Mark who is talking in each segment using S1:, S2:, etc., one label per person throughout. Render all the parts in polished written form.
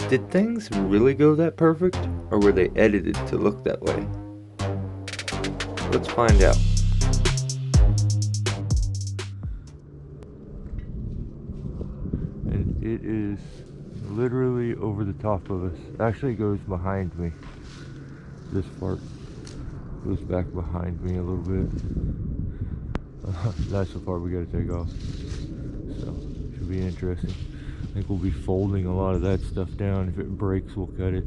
S1: Did things really go that perfect, or were they edited to look that way? Let's find out. And it is literally over the top of us. Actually, it goes behind me. This part goes back behind me a little bit. That's the part we gotta take off. So, should be interesting. I think we'll be folding a lot of that stuff down. If it breaks, we'll cut it.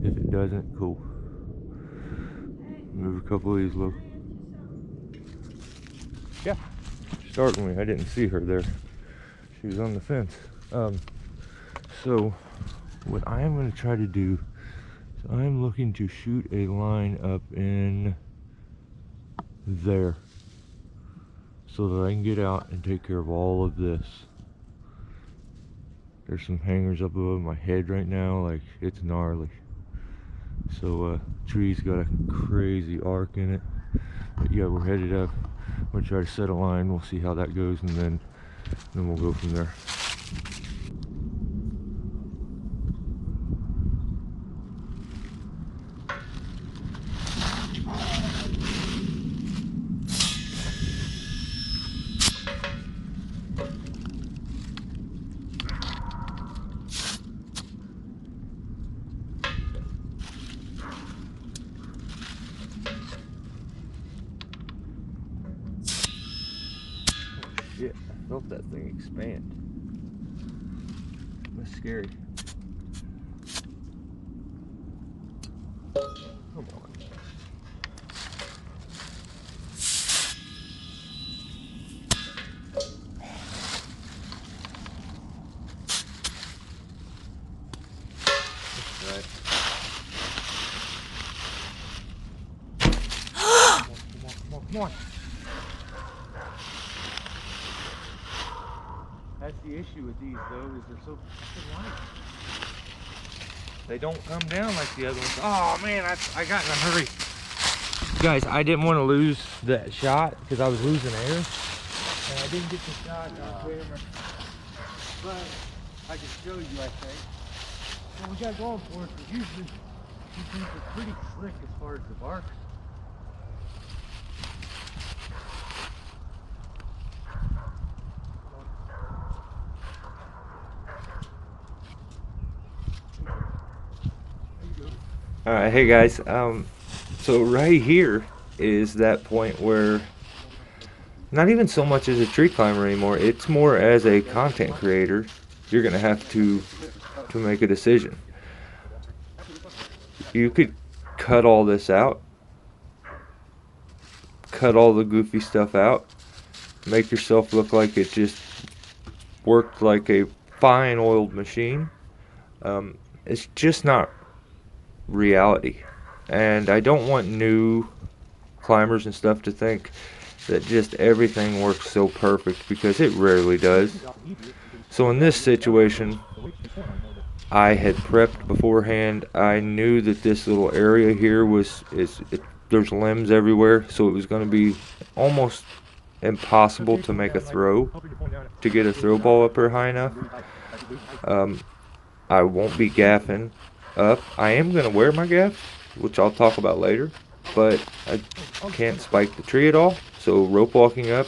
S1: If it doesn't, cool. Move a couple of these low. Yeah, starting me. I didn't see her there. She was on the fence. So what I am going to try to do is I'm looking to shoot a line up in there so that I can get out and take care of all of this. There's some hangers up above my head right now, like it's gnarly. So tree's got a crazy arc in it. But yeah, we're headed up. I'm gonna try to set a line. We'll see how that goes, and then we'll go from there. Shit, I felt that thing expand. That's scary. Come on. That's right. Come on. That's the issue with these, though, is they're so fucking light. They don't come down like the other ones. Oh man, I got in a hurry. Guys, I didn't want to lose that shot because I was losing air, and I didn't get the shot on camera. But I can show you, I think. What we got going for us is usually these things are pretty slick as far as the bark. Alright, hey guys, so right here is that point where not even so much as a tree climber anymore, it's more as a content creator, you're gonna have to make a decision. You could cut all this out, cut all the goofy stuff out, make yourself look like it just worked like a fine oiled machine. It's just not reality, and I don't want new climbers and stuff to think that just everything works so perfect, because it rarely does. So in this situation, I had prepped beforehand. I knew that this little area here there's limbs everywhere, so it was going to be almost impossible to make a throw, to get a throw ball up here high enough. I won't be gaffing up. I am going to wear my gaff, which I'll talk about later, but I can't spike the tree at all. So rope walking up,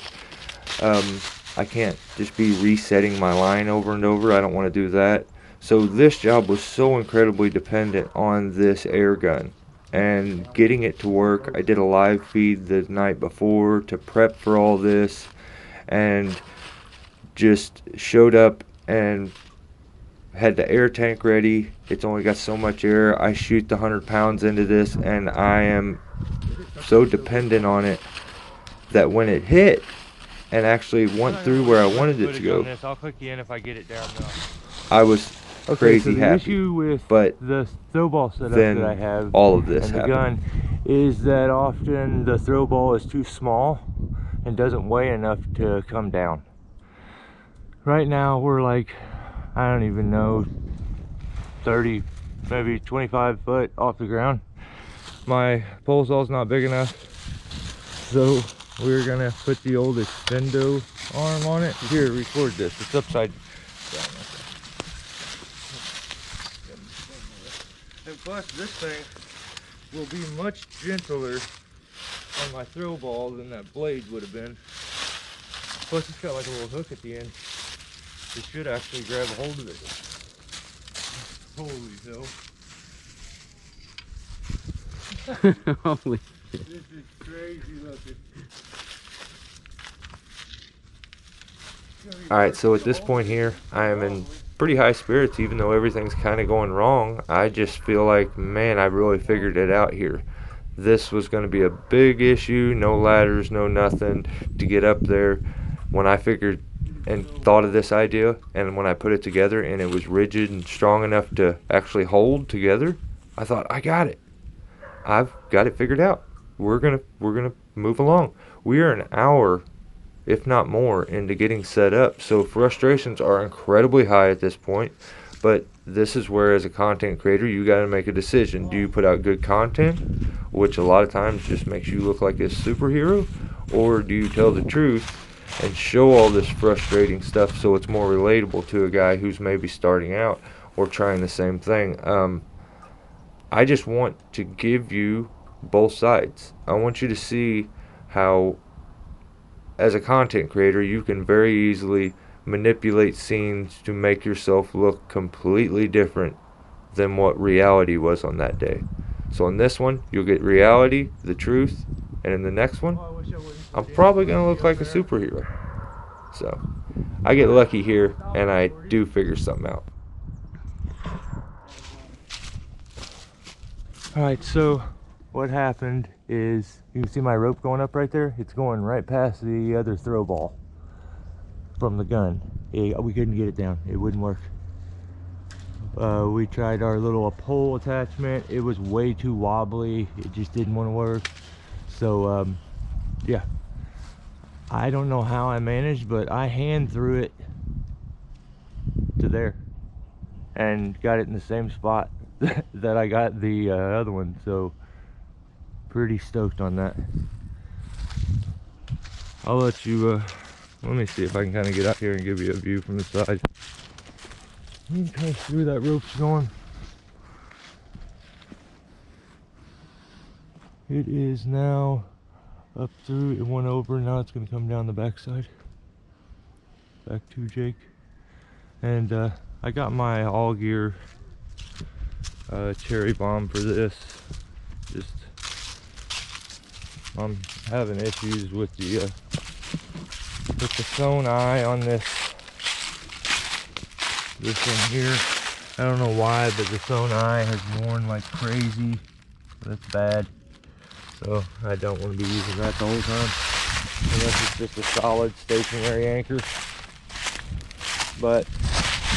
S1: I can't just be resetting my line over and over. I don't want to do that. So this job was so incredibly dependent on this air gun and getting it to work. I did a live feed the night before to prep for all this, and just showed up and had the air tank ready. It's only got so much air. I shoot the 100 pounds into this, and I am so dependent on it that when it hit and actually went through where I wanted it to go, I'll click you in if I get it down now. I was crazy happy. The issue with the throw ball setup that I have, all of this and the gun, is that often the throw ball is too small and doesn't weigh enough to come down. Right now we're like, I don't even know, 30, maybe 25 foot off the ground. My pole saw's not big enough, so we're gonna put the old extendo arm on it. Here, record this. It's upside down. And plus, this thing will be much gentler on my throw ball than that blade would have been. Plus, it's got like a little hook at the end. It should actually grab a hold of it. Holy hell.
S2: Holy shit.
S1: This is crazy looking. Alright, so at this point here, I am in pretty high spirits, even though everything's kind of going wrong. I just feel like, man, I really figured it out here. This was going to be a big issue, no ladders, no nothing to get up there. When I figured and thought of this idea, and when I put it together and it was rigid and strong enough to actually hold together, I thought, I got it. I've got it figured out. We're gonna move along. We are an hour, if not more, into getting set up. So frustrations are incredibly high at this point. But this is where, as a content creator, you got to make a decision. Do you put out good content, which a lot of times just makes you look like a superhero, or do you tell the truth and show all this frustrating stuff so it's more relatable to a guy who's maybe starting out or trying the same thing? I just want to give you both sides. I want you to see how, as a content creator, you can very easily manipulate scenes to make yourself look completely different than what reality was on that day. So in this one, you'll get reality, the truth, and in the next one, I'm probably going to look like a superhero. So I get lucky here, and I do figure something out. Alright, so what happened is, you can see my rope going up right there. It's going right past the other throw ball from the gun. We couldn't get it down. It wouldn't work. We tried our little pole attachment. It was way too wobbly. It just didn't want to work. So yeah, I don't know how I managed, but I hand threw it to there and got it in the same spot that I got the other one. So pretty stoked on that. I'll let you let me see if I can kind of get out here and give you a view from the side. You can kind of see where that rope's going. It is now up through, it went over, now it's going to come down the backside. Back to Jake. And I got my all gear cherry bomb for this. Just, I'm having issues with the sewn eye on this one here. I don't know why, but the sewn eye has worn like crazy. That's bad. So I don't want to be using that the whole time, unless it's just a solid stationary anchor. But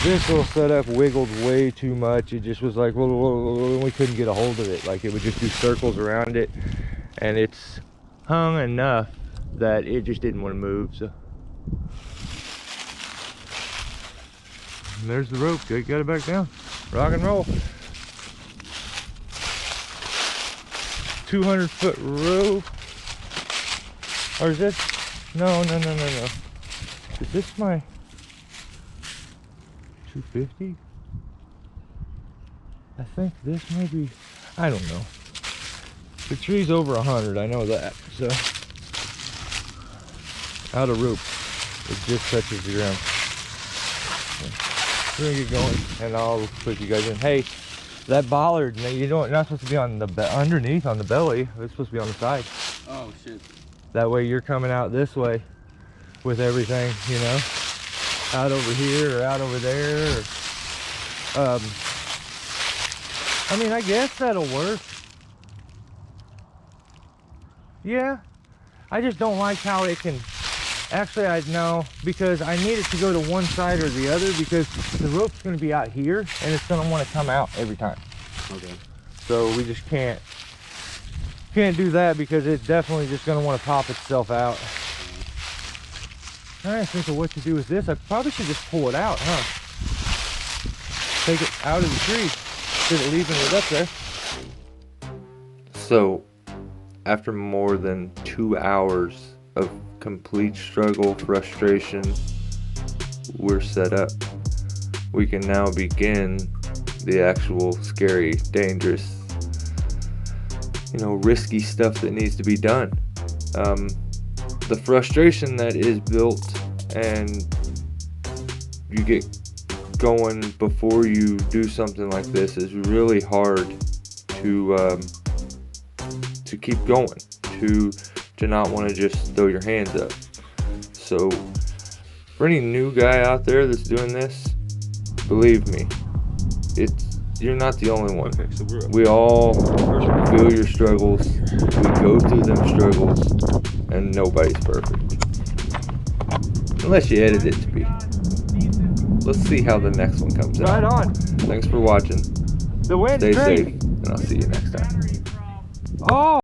S1: this little setup wiggled way too much. It just was like, we couldn't get a hold of it. Like, it would just do circles around it, and it's hung enough that it just didn't want to move. So and there's the rope. Jake got it back down. Rock and roll. 200-foot rope. Or is this? No. Is this my 250? I think this may be, I don't know. The tree's over 100, I know that. So, out of rope, it just touches the ground. So, we're gonna get going, and I'll put you guys in. Hey, that bollard, you don't, not supposed to be on the underneath on the belly. It's supposed to be on the side.
S2: Oh shit.
S1: That way you're coming out this way with everything, you know, out over here or out over there. Or, I mean, I guess that'll work. Yeah, I just don't like how it can. Actually, I know, because I need it to go to one side or the other, because the rope's going to be out here and it's going to want to come out every time.
S2: Okay.
S1: So we just can't do that, because it's definitely just going to want to pop itself out. I'm trying to think of what to do with this. I probably should just pull it out, huh? Take it out of the tree instead of leaving it up there. So, after more than 2 hours of complete struggle, frustration, we're set up. We can now begin the actual scary, dangerous, risky stuff that needs to be done. The frustration that is built and you get going before you do something like this is really hard to keep going, to not want to just throw your hands up. So for any new guy out there that's doing this, believe me, you're not the only one.
S3: Okay, so
S1: We all feel your struggles. We go through them struggles, and nobody's perfect. Unless you edit it to be. Let's see how the next one comes out.
S3: right on.
S1: Thanks for watching.
S3: The wind's
S1: Stay
S3: great.
S1: safe, and I'll see you next time.
S3: Oh.